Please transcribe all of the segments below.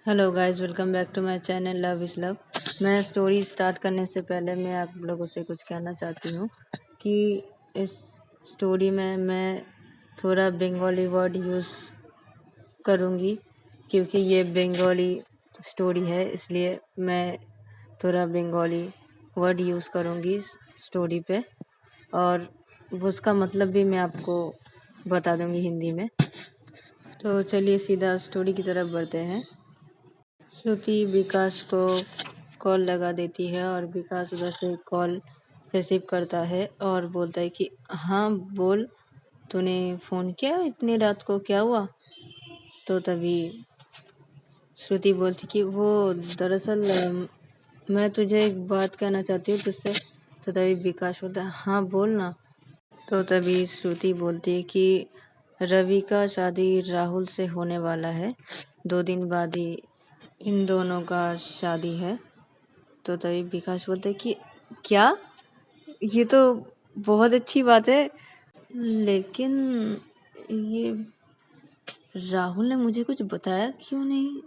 Hello guys, welcome back to my channel love is love. मैं story start करने से पहले मैं आप लोगों से कुछ कहना चाहती हूँ कि इस स्टोरी में मैं थोड़ा बंगाली वर्ड यूज़ करूँगी, क्योंकि ये बंगाली स्टोरी है, इसलिए मैं थोड़ा बंगाली वर्ड यूज़ करूँगी स्टोरी पे, और उसका मतलब भी मैं आपको बता दूँगी हिंदी में। तो चलिए सीधा स्टोरी की तरफ बढ़ते हैं। श्रुति विकास को कॉल लगा देती है और विकास उधर से कॉल रिसीव करता है और बोलता है कि हाँ बोल, तूने फ़ोन किया इतनी रात को, क्या हुआ? तो तभी श्रुति बोलती कि वो दरअसल मैं तुझे एक बात कहना चाहती हूँ तुझसे। तो तभी विकास बोलता है हाँ बोल ना। तो तभी श्रुति बोलती है कि रवि का शादी राहुल से होने वाला है, 2 दिन बाद ही इन दोनों का शादी है। तो तभी विकास बोलते हैं कि क्या, ये तो बहुत अच्छी बात है, लेकिन ये राहुल ने मुझे कुछ बताया क्यों नहीं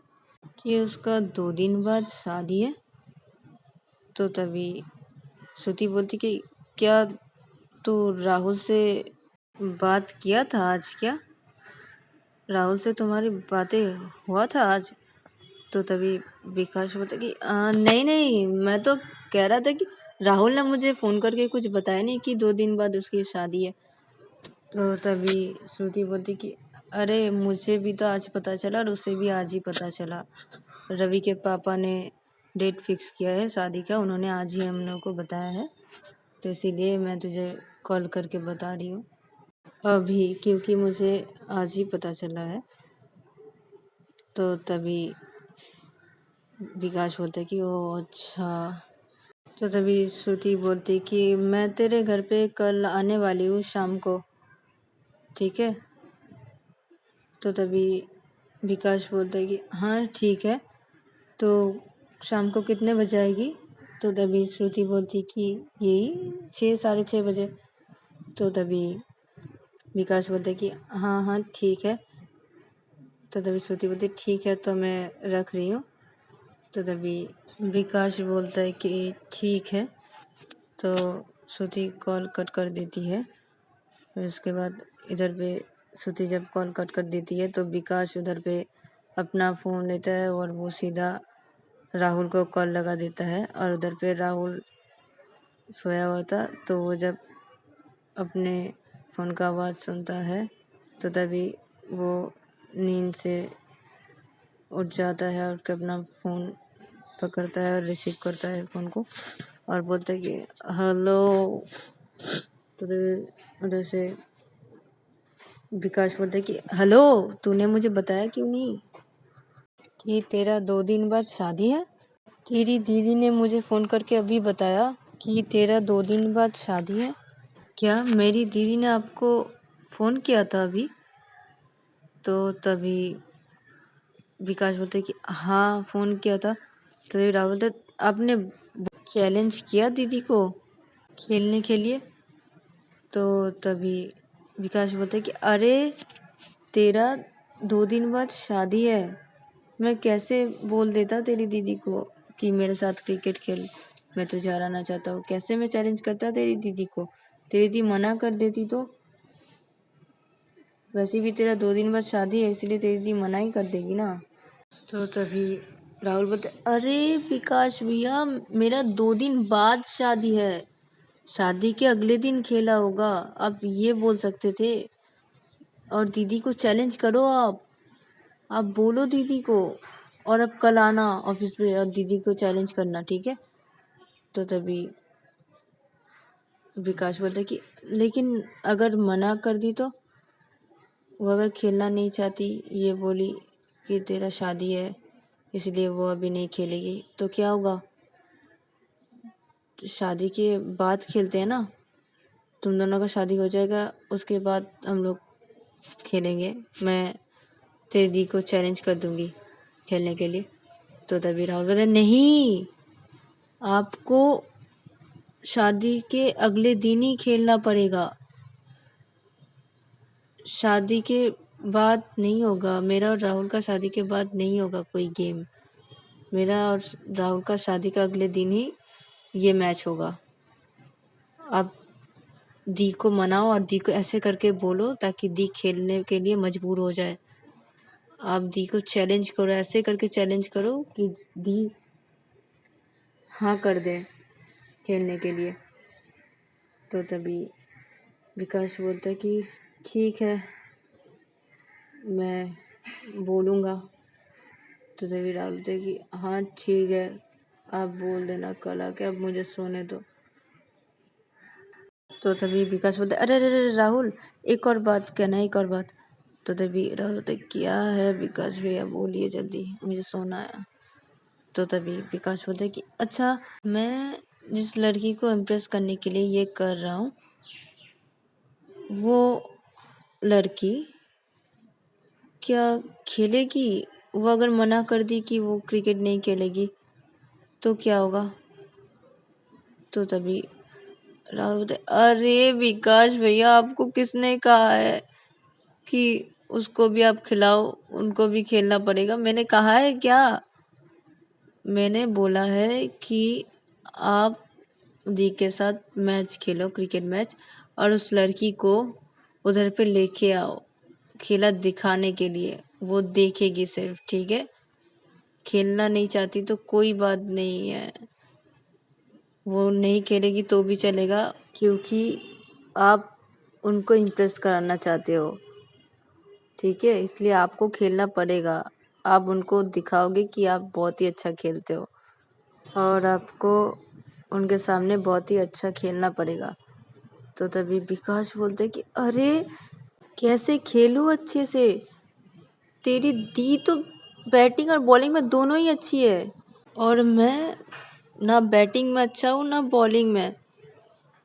कि उसका 2 दिन बाद शादी है। तो तभी श्रुति बोलती कि क्या तू राहुल से बात किया था आज? क्या राहुल से तुम्हारी बातें हुआ था आज? तो तभी विकास बोलता कि नहीं नहीं, मैं तो कह रहा था कि राहुल ने मुझे फ़ोन करके कुछ बताया नहीं कि 2 दिन बाद उसकी शादी है। तो तभी श्रुति बोलती कि अरे मुझे भी तो आज पता चला और उसे भी आज ही पता चला। रवि के पापा ने डेट फिक्स किया है शादी का, उन्होंने आज ही हम लोग को बताया है, तो इसीलिए मैं तुझे कॉल करके बता रही हूँ अभी, क्योंकि मुझे आज ही पता चला है। तो तभी विकास बोलता है कि ओह अच्छा। तो तभी श्रुति बोलती कि मैं तेरे घर पे कल आने वाली हूँ शाम को, ठीक है? तो तभी विकास बोलता है कि हाँ ठीक है, तो शाम को कितने बजे आएगी? तो तभी श्रुति बोलती कि यही 6 साढ़े 6 बजे। तो तभी विकास बोलता है कि हाँ हाँ ठीक है। तो तभी श्रुति बोलती ठीक है, तो मैं रख रही हूँ। तो तभी विकास बोलता है कि ठीक है। तो श्रुति कॉल कट कर देती है। फिर उसके बाद इधर पे श्रुति जब कॉल कट कर देती है तो विकास उधर पे अपना फ़ोन लेता है और वो सीधा राहुल को कॉल लगा देता है, और उधर पे राहुल सोया हुआ था। तो वो जब अपने फ़ोन का आवाज़ सुनता है तो तभी वो नींद से उठ जाता है और अपना फ़ोन पकड़ता है और रिसीव करता है फ़ोन को और बोलता है कि हेलो। तो उधर से विकास बोलता है कि हेलो, तूने मुझे बताया क्यों नहीं कि तेरा 2 दिन बाद शादी है? तेरी दीदी ने मुझे फ़ोन करके अभी बताया कि तेरा 2 दिन बाद शादी है। क्या मेरी दीदी ने आपको फ़ोन किया था अभी? तो तभी विकास बोलता है कि हाँ फ़ोन किया था। तो तभी राहुल बोलता है आपने चैलेंज किया दीदी को खेलने के लिए? तो तभी विकास बोलता है कि अरे तेरा 2 दिन बाद शादी है, मैं कैसे बोल देता तेरी दीदी को कि मेरे साथ क्रिकेट खेल, मैं तुझे हराना चाहता हूँ। कैसे मैं चैलेंज करता तेरी दीदी को? तेरी दीदी मना कर देती तो? वैसे भी तेरा 2 दिन बाद शादी है, इसलिए तेरी दीदी मना ही कर देगी ना। तो तभी राहुल बोलते अरे विकास भैया, मेरा 2 दिन बाद शादी है, शादी के अगले दिन खेला होगा, आप ये बोल सकते थे। और दीदी को चैलेंज करो, आप बोलो दीदी को, और अब कल आना ऑफिस पे और दीदी को चैलेंज करना, ठीक है? तो तभी विकास बोलता है कि लेकिन अगर मना कर दी तो? वो अगर खेलना नहीं चाहती, ये बोली कि तेरा शादी है इसलिए वो अभी नहीं खेलेगी, तो क्या होगा? तो शादी के बाद खेलते हैं ना, तुम दोनों का शादी हो जाएगा, उसके बाद हम लोग खेलेंगे। मैं तेरी दी को चैलेंज कर दूंगी खेलने के लिए। तो तभी राहुल बोलता नहीं, आपको शादी के अगले दिन ही खेलना पड़ेगा। शादी के बाद नहीं होगा, मेरा और राहुल का शादी के बाद नहीं होगा कोई गेम। मेरा और राहुल का शादी का अगले दिन ही ये मैच होगा। आप दी को मनाओ और दी को ऐसे करके बोलो ताकि दी खेलने के लिए मजबूर हो जाए। आप दी को चैलेंज करो, ऐसे करके चैलेंज करो कि दी हाँ कर दे खेलने के लिए। तो तभी विकास बोलता है कि ठीक है, मैं बोलूँगा। तो तभी राहुल बोलता है कि हाँ ठीक है, आप बोल देना कल आके, अब मुझे सोने दो। तो तभी विकास बोलता है अरे अरे अरे राहुल, एक और बात कहना है, एक और बात। तो तभी राहुल बोलता है क्या है विकास भैया, बोलिए जल्दी, मुझे सोना है। तो तभी विकास बोलता है कि अच्छा, मैं जिस लड़की को इम्प्रेस करने के लिए ये कर रहा हूँ, वो लड़की क्या खेलेगी? वो अगर मना कर दी कि वो क्रिकेट नहीं खेलेगी तो क्या होगा? तो तभी राहुल बोलते अरे विकास भैया, आपको किसने कहा है कि उसको भी आप खिलाओ, उनको भी खेलना पड़ेगा? मैंने कहा है क्या? मैंने बोला है कि आप दी के साथ मैच खेलो, क्रिकेट मैच, और उस लड़की को उधर पे लेके आओ खेला दिखाने के लिए। वो देखेगी सिर्फ, ठीक है? खेलना नहीं चाहती तो कोई बात नहीं है, वो नहीं खेलेगी तो भी चलेगा, क्योंकि आप उनको इम्प्रेस कराना चाहते हो, ठीक है? इसलिए आपको खेलना पड़ेगा। आप उनको दिखाओगे कि आप बहुत ही अच्छा खेलते हो और आपको उनके सामने बहुत ही अच्छा खेलना पड़ेगा। तो तभी विकास बोलते हैं कि अरे कैसे खेलूं अच्छे से? तेरी दी तो बैटिंग और बॉलिंग में दोनों ही अच्छी है, और मैं ना बैटिंग में अच्छा हूँ ना बॉलिंग में,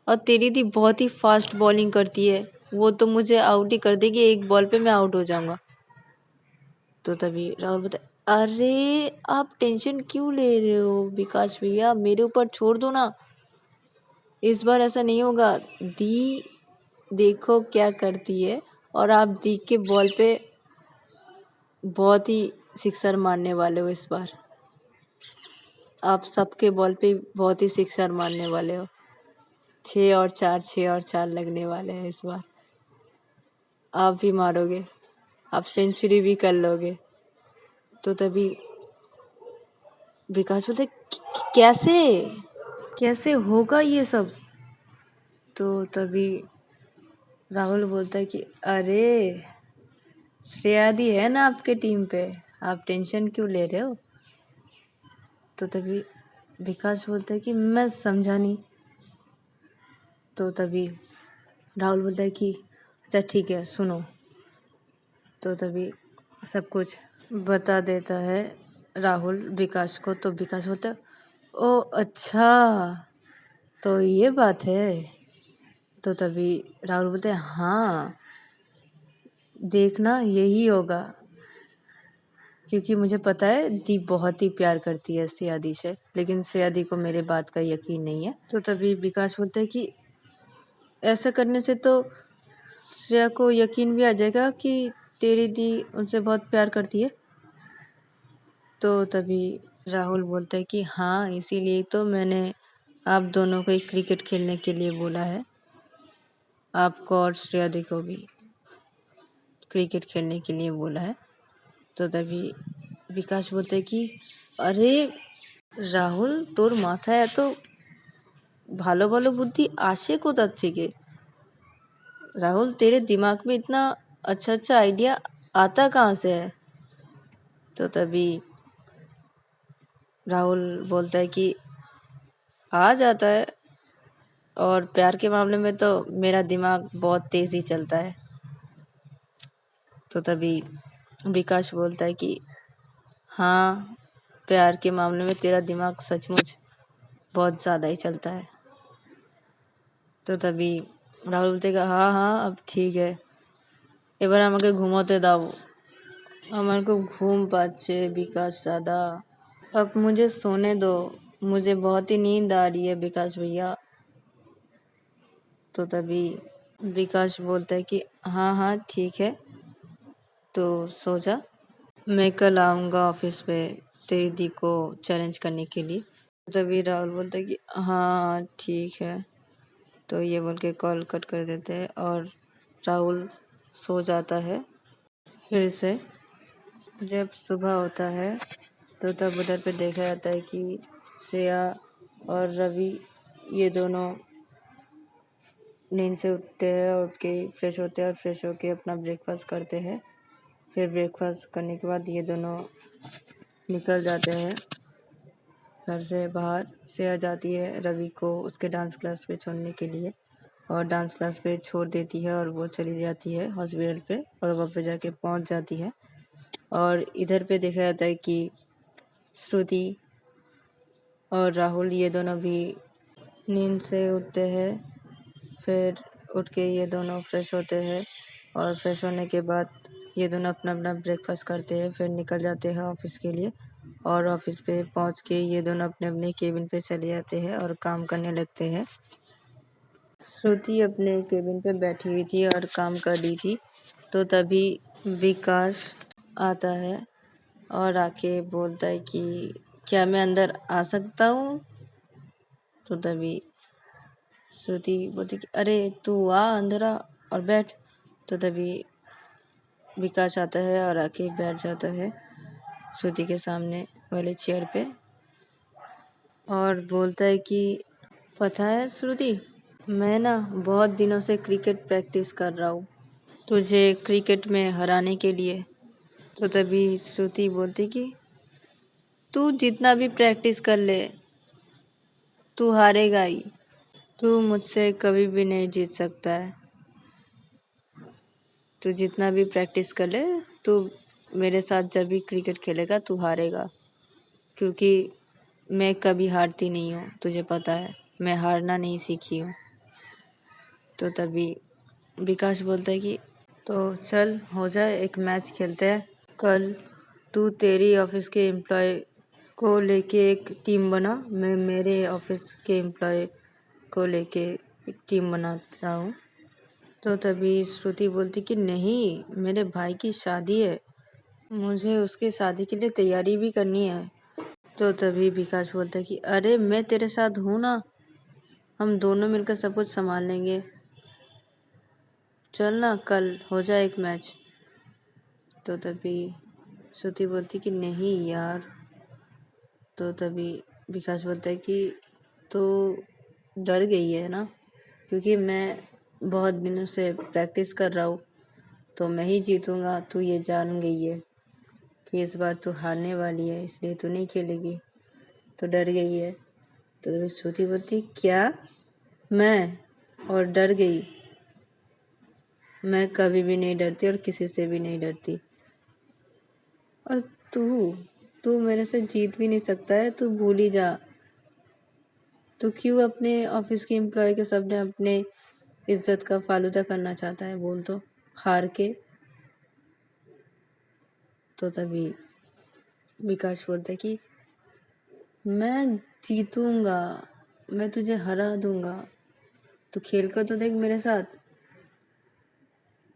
और तेरी दी बहुत ही फास्ट बॉलिंग करती है, वो तो मुझे आउट ही कर देगी, एक बॉल पे मैं आउट हो जाऊंगा। तो तभी राहुल बोलता है अरे आप टेंशन क्यों ले रहे हो विकास भैया, मेरे ऊपर छोड़ दो ना, इस बार ऐसा नहीं होगा। दी देखो क्या करती है, और आप दी के बॉल पे बहुत ही सिक्सर मारने वाले हो इस बार। आप सबके बॉल पे बहुत ही सिक्सर मारने वाले हो। 6 और 4, 6 और 4 लगने वाले हैं इस बार। आप भी मारोगे, आप सेंचुरी भी कर लोगे। तो तभी विकास बोलते कैसे कैसे होगा ये सब? तो तभी राहुल बोलता है कि अरे श्रेया दी है ना आपके टीम पे, आप टेंशन क्यों ले रहे हो? तो तभी विकास बोलता है कि मैं समझा नहीं। तो तभी राहुल बोलता है कि अच्छा ठीक है सुनो। तो तभी सब कुछ बता देता है राहुल विकास को। तो विकास बोलता है ओ अच्छा, तो ये बात है। तो तभी राहुल बोलते हैं हाँ, देखना यही होगा, क्योंकि मुझे पता है दी बहुत ही प्यार करती है श्रेया दी से, लेकिन श्रेया दी को मेरे बात का यकीन नहीं है। तो तभी विकास बोलता है कि ऐसा करने से तो श्रेया को यकीन भी आ जाएगा कि तेरी दी उनसे बहुत प्यार करती है। तो तभी राहुल बोलता है कि हाँ, इसीलिए तो मैंने आप दोनों को ही क्रिकेट खेलने के लिए बोला है, आपको और श्रेया दी को भी क्रिकेट खेलने के लिए बोला है। तो तभी विकास बोलते हैं कि अरे রাহুল, তোর মাথায় এত ভালো ভালো बुद्धि আসে কোথা থেকে? राहुल, तेरे दिमाग में इतना अच्छा अच्छा आइडिया आता कहाँ से है? तो तभी राहुल बोलता है कि आ जाता है, और प्यार के मामले में तो मेरा दिमाग बहुत तेज़ी चलता है। तो तभी विकास बोलता है कि हाँ, प्यार के मामले में तेरा दिमाग सचमुच बहुत ज़्यादा ही चलता है। तो तभी রাহুল বলতে हाँ हाँ अब ठीक है, এবার আমাকে ঘুমোতে দাও, আমার খুব ঘুম পাচ্ছে विकास दादा, अब मुझे सोने दो, मुझे बहुत ही नींद आ रही है विकास भैया। तो तभी विकास बोलता है कि हाँ हाँ ठीक है, तो सो जा, मैं कल आऊँगा ऑफिस पे तेरी दी को चैलेंज करने के लिए। तभी राहुल बोलता है कि हाँ ठीक है। तो ये बोल के कॉल कट कर देते हैं और राहुल सो जाता है। फिर से जब सुबह होता है तो तब उधर पे देखा जाता है कि श्रेया और रवि ये दोनों नींद से उठते हैं और उठ के फ्रेश होते हैं और फ्रेश होके अपना ब्रेकफास्ट करते हैं। फिर ब्रेकफास्ट करने के बाद ये दोनों निकल जाते हैं घर से बाहर। श्रेया जाती है रवि को उसके डांस क्लास पे छोड़ने के लिए और डांस क्लास पे छोड़ देती है और वो चली जाती है हॉस्पिटल पे और वहाँ पे जाके पहुँच जाती है। और इधर पे देखा जाता है कि श्रुति और राहुल ये दोनों भी नींद से उठते हैं। फिर उठ के ये दोनों फ्रेश होते हैं और फ्रेश होने के बाद ये दोनों अपना अपना ब्रेकफास्ट करते हैं। फिर निकल जाते हैं ऑफिस के लिए और ऑफिस पे पहुंच के ये दोनों अपने अपने केबिन पे चले जाते हैं और काम करने लगते हैं। श्रुति अपने केबिन पे बैठी हुई थी और काम कर रही थी। तो तभी विकास आता है और आके बोलता है कि क्या मैं अंदर आ सकता हूँ। तो तभी श्रुति बोलती कि अरे तू आ अंदर आ और बैठ। तो तभी विकास आता है और आके बैठ जाता है श्रुति के सामने वाले चेयर पे और बोलता है कि पता है श्रुति, मैं ना बहुत दिनों से क्रिकेट प्रैक्टिस कर रहा हूँ तुझे क्रिकेट में हराने के लिए। तो तभी श्रुति बोलती कि तू जितना भी प्रैक्टिस कर ले तू हारेगा ही। तू मुझसे कभी भी नहीं जीत सकता है। तू जितना भी प्रैक्टिस कर ले तू मेरे साथ जब भी क्रिकेट खेलेगा तू हारेगा, क्योंकि मैं कभी हारती नहीं हूँ, तुझे पता है मैं हारना नहीं सीखी हूँ। तो तभी विकास बोलता है कि तो चल हो जाए एक मैच खेलते हैं। कल तू तेरी ऑफिस के एम्प्लॉय को लेके एक टीम बना, मैं मेरे ऑफिस के एम्प्लॉय को लेके एक टीम बनाता हूँ। तो तभी श्रुति बोलती कि नहीं, मेरे भाई की शादी है, मुझे उसकी शादी के लिए तैयारी भी करनी है। तो तभी विकास बोलता है कि अरे मैं तेरे साथ हूँ ना, हम दोनों मिलकर सब कुछ संभाल लेंगे, चल ना कल हो जाए एक मैच। तो तभी श्रुति बोलती कि नहीं यार। तो तभी विकास बोलता है कि तो डर गई है ना, क्योंकि मैं बहुत दिनों से प्रैक्टिस कर रहा हूँ तो मैं ही जीतूंगा, तू ये जान गई है कि इस बार तू हारने वाली है, इसलिए तू नहीं खेलेगी, तो डर गई है। तो तभी श्रुति बोलती क्या, मैं और डर गई? मैं कभी भी नहीं डरती और किसी से भी नहीं डरती। और तू तू मेरे से जीत भी नहीं सकता है, तू भूल ही जा। तू क्यों अपने ऑफिस के एम्प्लॉय के सामने अपने इज्जत का फालूदा करना चाहता है, बोल तो, हार के। तो तभी विकास बोलता है कि मैं जीतूंगा, मैं तुझे हरा दूंगा, तू खेल कर तो देख मेरे साथ।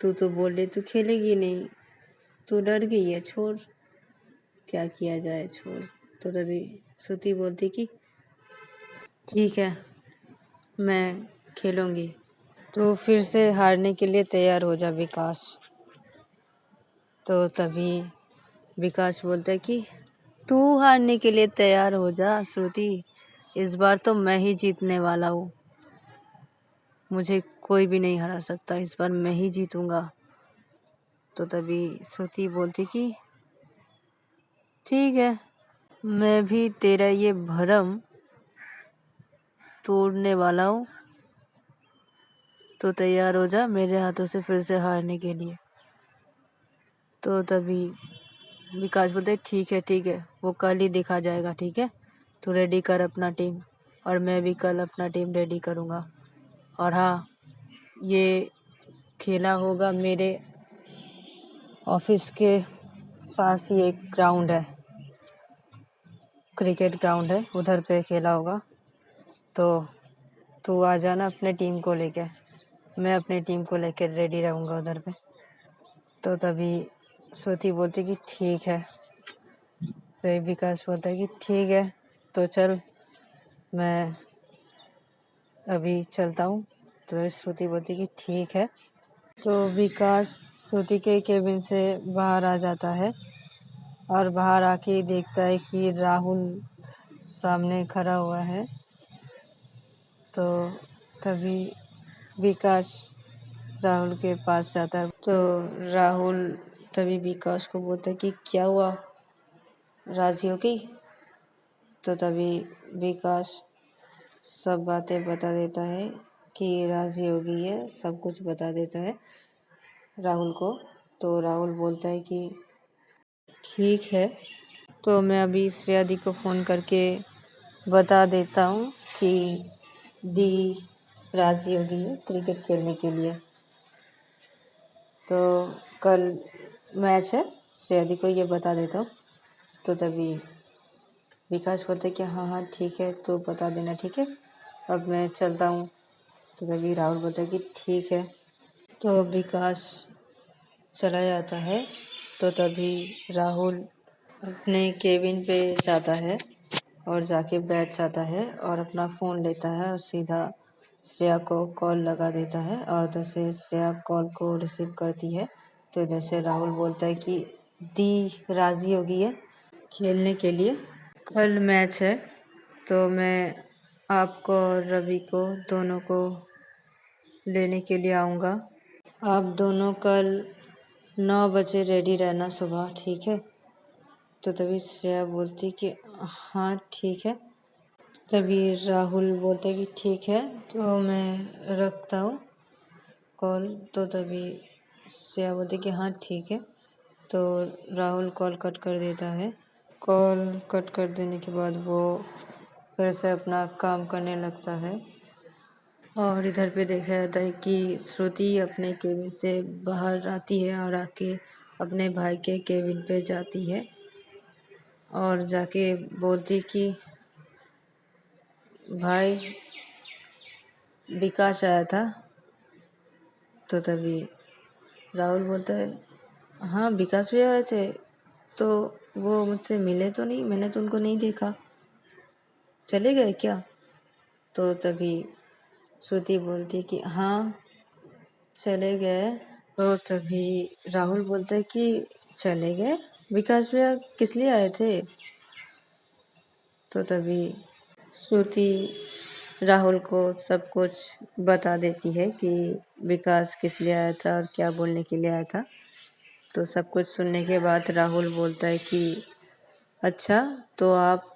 तू तो बोल रही तू खेलेगी नहीं, तू डर गई है, छोड़, क्या किया जाए, छोड़। तो तभी श्रुति बोलती कि ठीक है मैं खेलूंगी। तो फिर से हारने के लिए तैयार हो जा विकास। तो तभी विकास बोलता है कि तू हारने के लिए तैयार हो जा श्रुति, इस बार तो मैं ही जीतने वाला हूँ, मुझे कोई भी नहीं हरा सकता, इस बार मैं ही जीतूंगा। तो तभी श्रुति बोलती कि ठीक है, मैं भी तेरा ये भरम तोड़ने वाला हूँ, तो तैयार हो जा मेरे हाथों से फिर से हारने के लिए। तो तभी विकास बोलते ठीक है वो कल ही देखा जाएगा, ठीक है तू रेडी कर अपना टीम और मैं भी कल अपना टीम रेडी करूँगा। और हाँ, ये खेला होगा मेरे ऑफिस के पास ही एक ग्राउंड है, क्रिकेट ग्राउंड है, उधर पे खेला होगा, तो तू आ जाना अपने टीम को लेके, मैं अपनी टीम को लेकर रेडी रहूँगा उधर पे। तो तभी श्रुति बोलती कि ठीक है। फिर विकास बोलता है कि ठीक है, तो चल मैं अभी चलता हूँ। तो श्रुति बोलती कि ठीक है। तो विकास श्रुति के केबिन से बाहर आ जाता है और बाहर आके देखता है कि राहुल सामने खड़ा हुआ है। तो तभी विकास राहुल के पास जाता है। तो राहुल तभी विकास को बोलता है कि क्या हुआ, राजी हो गई? तो तभी विकास सब बातें बता देता है कि राजी हो गई है, सब कुछ बता देता है राहुल को। तो राहुल बोलता है कि ठीक है, तो मैं अभी श्रेया दी को फ़ोन करके बता देता हूँ कि दी राजी हो गई है क्रिकेट खेलने के लिए। तो कल मैच है, श्रेया दी को ये बता देता हूँ। तो तभी विकास बोलते कि हाँ हाँ ठीक है, तो बता देना, ठीक है, अब मैं चलता हूँ। तो तभी राहुल बोलता है कि ठीक है। तो विकास चला जाता है। तो तभी राहुल अपने केबिन पे जाता है और जाके बैठ जाता है और अपना फ़ोन लेता है और सीधा श्रेया को कॉल लगा देता है। और उधर से श्रेया कॉल को रिसीव करती है। तो इधर से राहुल बोलता है कि दी राज़ी हो गई है खेलने के लिए, कल मैच है, तो मैं आपको और रवि को दोनों को लेने के लिए आऊँगा। आप दोनों कल 9 बजे रेडी रहना सुबह, ठीक है? तो तभी श्रेया बोलती कि हाँ ठीक है। तभी राहुल बोलता है कि ठीक है, तो मैं रखता हूँ कॉल। तो तभी श्रेया बोलती कि हाँ ठीक है। तो राहुल कॉल कट कर देता है। कॉल कट कर देने के बाद वो फिर से अपना काम करने लगता है। और इधर पे देखा जाता है कि श्रुति अपने केबिन से बाहर आती है और आके अपने भाई के केबिन पे जाती है और जाके बोलती कि भाई विकास आया था। तो तभी राहुल बोलता है हाँ विकास भी आए थे, तो वो मुझसे मिले तो नहीं, मैंने तो उनको नहीं देखा, चले गए क्या? तो तभी श्रुति बोलती कि हाँ चले गए। तो तभी राहुल बोलता है कि चले गए, विकास भैया किस लिए आए थे? तो तभी श्रुति राहुल को सब कुछ बता देती है कि विकास किस लिए आया था और क्या बोलने के लिए आया था। तो सब कुछ सुनने के बाद राहुल बोलता है कि अच्छा, तो आप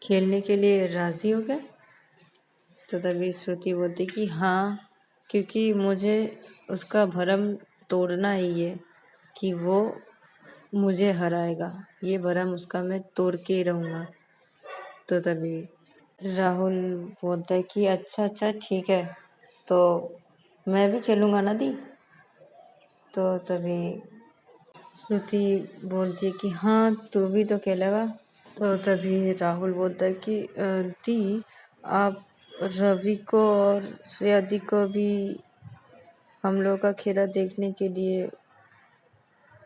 खेलने के लिए राज़ी हो गए? तो तभी श्रुति बोलती कि हाँ, क्योंकि मुझे उसका भरम तोड़ना ही है कि वो मुझे हराएगा, ये भरम उसका मैं तोड़ के ही रहूँगा। तो तभी राहुल बोलता है कि अच्छा अच्छा ठीक है, तो मैं भी खेलूँगा ना दी। तो तभी श्रुति बोलती है कि हाँ तू भी तो खेलेगा। तो तभी राहुल बोलता है कि दी आप रवि को और श्रेया दी को भी हम लोग का खेला देखने के लिए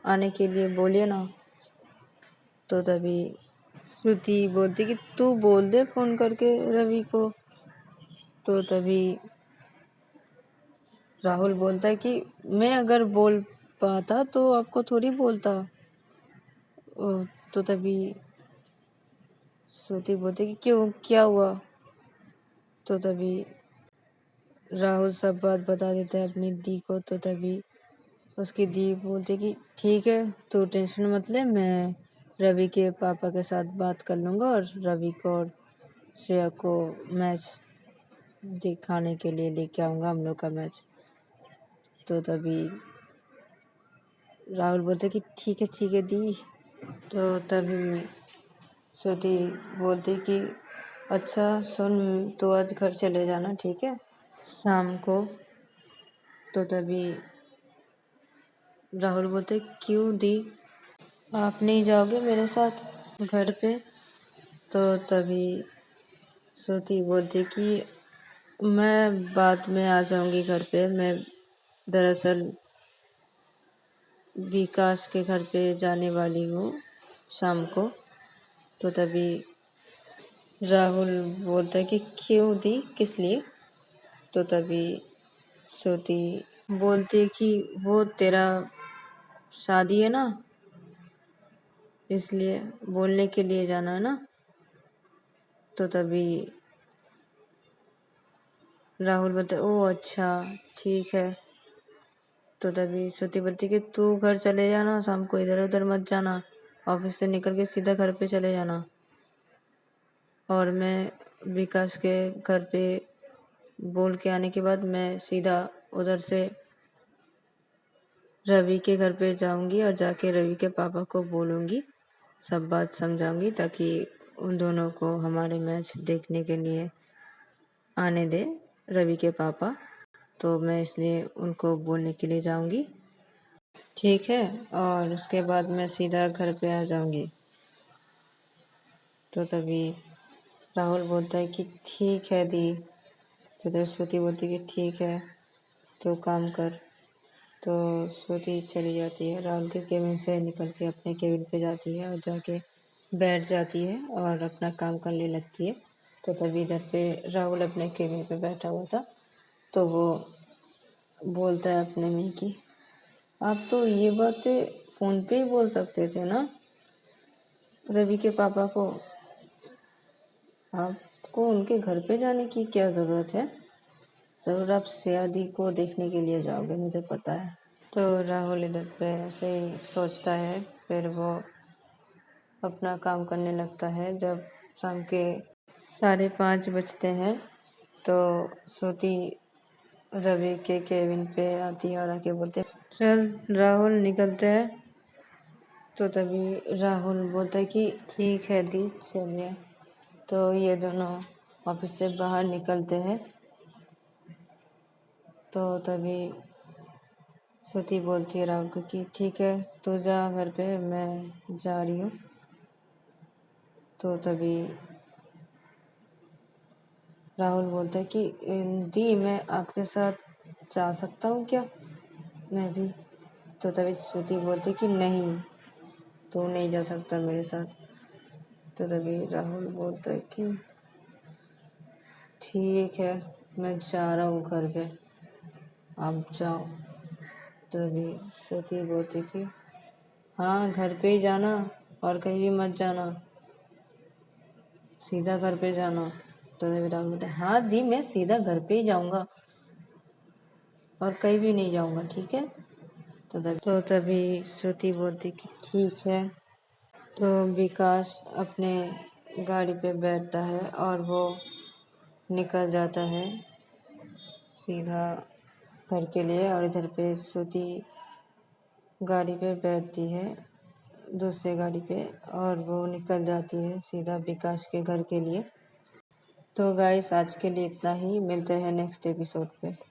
आने के लिए बोलिए ना। तो तभी श्रुति बोलती कि तू बोल दे फ़ोन करके रवि को। तो तभी राहुल बोलता है कि मैं अगर बोल पाता तो आपको थोड़ी बोलता। तो तभी श्रुति बोलती कि क्यों, क्या हुआ? तो तभी राहुल सब बात बता देता है अपनी दी को। तो तभी उसकी दी बोलती कि ठीक है, तू टेंशन मत ले, मैं रवि के पापा के साथ बात कर लूँगा और रवि को और श्रेया को मैच दिखाने के लिए लेके आऊँगा, हम लोग का मैच। तो तभी राहुल बोलते कि ठीक है दी। तो तभी श्रुति बोलती कि अच्छा सुन, तो आज घर चले जाना, ठीक है, शाम को। तो तभी राहुल बोलते क्यों दी, आप नहीं जाओगे मेरे साथ घर पे? तो तभी श्रुति बोलती कि मैं बाद में आ जाऊंगी घर पे, मैं दरअसल विकास के घर पे जाने वाली हूँ शाम को। तो तभी राहुल बोलता है कि क्यों दी, किस लिए? तो तभी श्रुति बोलती है कि वो तेरा शादी है ना, इसलिए बोलने के लिए जाना है ना। तो तभी राहुल बोलता है ओ अच्छा ठीक है। तो तभी श्रुति बोलती कि तू घर चले जाना, शाम को इधर उधर मत जाना, ऑफिस से निकल के सीधा घर पे चले जाना। और मैं विकास के घर पे बोल के आने के बाद मैं सीधा उधर से रवि के घर पे जाऊंगी और जाके रवि के पापा को बोलूँगी, सब बात समझाऊंगी ताकि उन दोनों को हमारे मैच देखने के लिए आने दे रवि के पापा। तो मैं इसलिए उनको बोलने के लिए जाऊंगी, ठीक है। और उसके बाद मैं सीधा घर पे आ जाऊंगी। तो तभी राहुल बोलता है कि ठीक है दी। तो तभी श्रुति बोलती है कि ठीक है तो काम कर। तो श्रुति चली जाती है, राहुल के केबिन से निकल के अपने केबिन पे जाती है और जाके बैठ जाती है और अपना काम करने लगती है। तो तभी इधर पे राहुल अपने केबिन पे बैठा हुआ था, तो वो बोलता है अपने में कि आप तो ये बातें फ़ोन पे ही बोल सकते थे ना रवि के पापा को, आपको उनके घर पे जाने की क्या ज़रूरत है? ज़रूर आप सयादी को देखने के लिए जाओगे, मुझे पता है। तो राहुल इधर पे ऐसे ही सोचता है, फिर वो अपना काम करने लगता है। जब शाम के 5:30 बजते हैं तो श्रुति रवि के केबिन पे आती है और आके बोलते चल राहुल निकलते हैं। तो तभी राहुल बोलता है कि ठीक है दी चलिए। तो ये दोनों ऑफिस से बाहर निकलते हैं। तो तभी श्रुति बोलती है राहुल को कि ठीक है तू जा घर पे, मैं जा रही हूँ। तो तभी राहुल बोलता है कि दी मैं आपके साथ जा सकता हूँ क्या, मैं भी? तो तभी श्रुति बोलती कि नहीं तू नहीं जा सकता मेरे साथ। तो तभी राहुल बोलता है कि ठीक है मैं जा रहा हूँ घर पे, आप जाओ। तभी श्रुति बोलती कि हाँ घर पे ही जाना और कहीं भी मत जाना, सीधा घर पे जाना। तो तभी राहुल बोलता है हाँ दी मैं सीधा घर पे ही जाऊँगा और कहीं भी नहीं जाऊँगा, ठीक है। तो तभी श्रुति बोलती कि ठीक है। तो विकास अपने गाड़ी पे बैठता है और वो निकल जाता है सीधा घर के लिए। और इधर पे श्रुति गाड़ी पे बैठती है दूसरे गाड़ी पे और वो निकल जाती है सीधा विकास के घर के लिए। तो गाइस आज के लिए इतना ही, मिलते हैं नेक्स्ट एपिसोड पे।